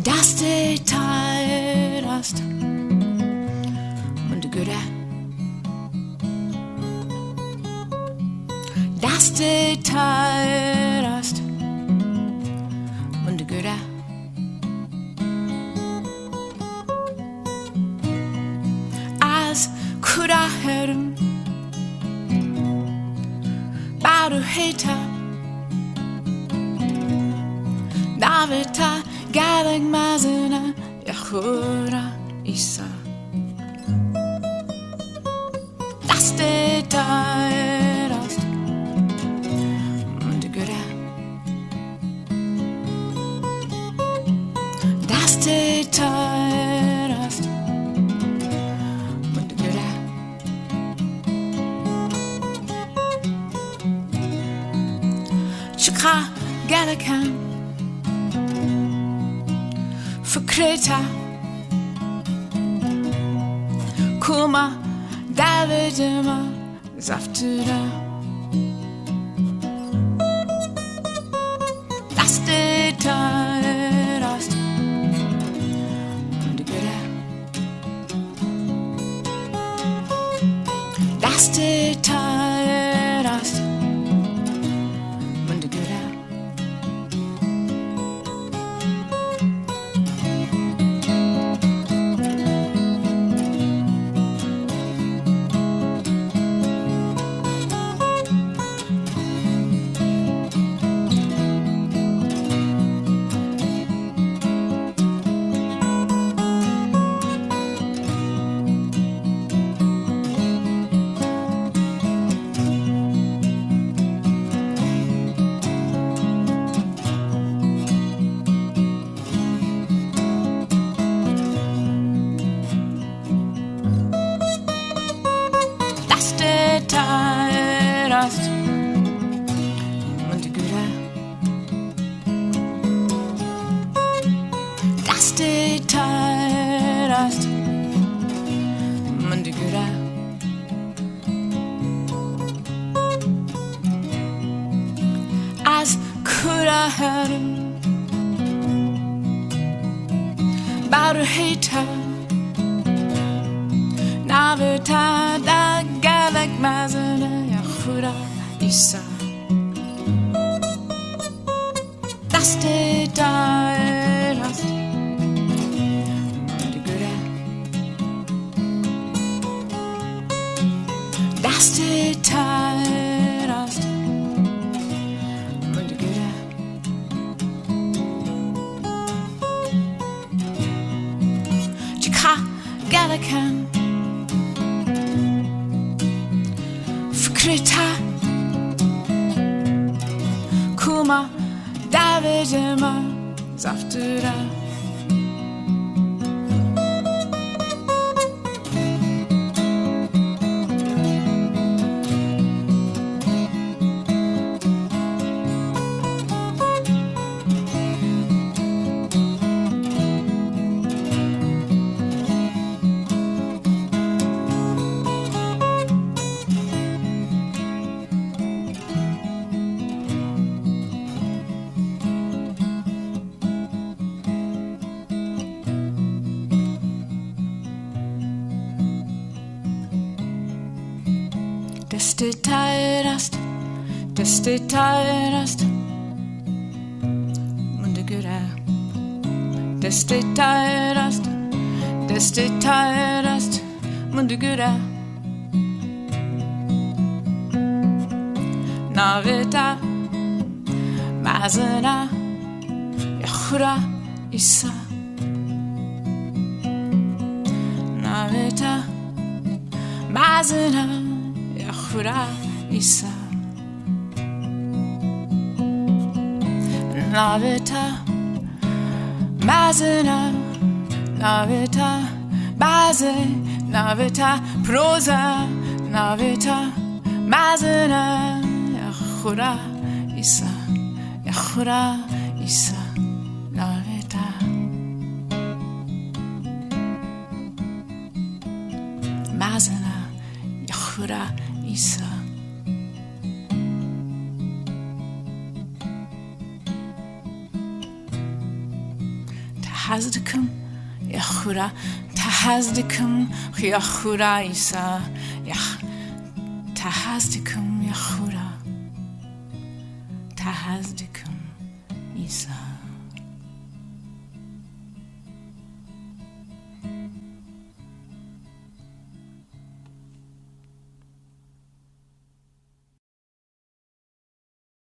Dusty tired dust Mundu gura Dusty tired dust Mundu gura Az kura herim Baru heta Daveta Gadag mazana Yachura Isa Dusty tired dust Mundu gura Dusty tired dust Mundu gura Chika Galakan Kreta Kuma Davidima Zaftura Dusty tired dust Mundu gura Dusty tired dust Mundu gura tired dust Mundu gura Dusty tired dust Mundu gura Az kura herim Baru heta Naveta da Galag mazana Yachura Isa Dusty tired dust Mundu gura Dusty tired dust Mundu gura Chika Galakan Kreta Kuma Davidima Zaftura Dusty tired dust Dusty tired dust Mundu gura Dusty tired dust Dusty tired dust Mundu gura Naveta Mazana Yachura Isa Naveta Mazana Yachura Isa Naveta Mazana Naveta Baze Naveta Proza Naveta Mazana Yachura Isa Yachura Isa Naveta Mazana Yachura Isa tahazdikum yachura tahazdikum yachura isa yach tahazdikum yachura tahazdikum isa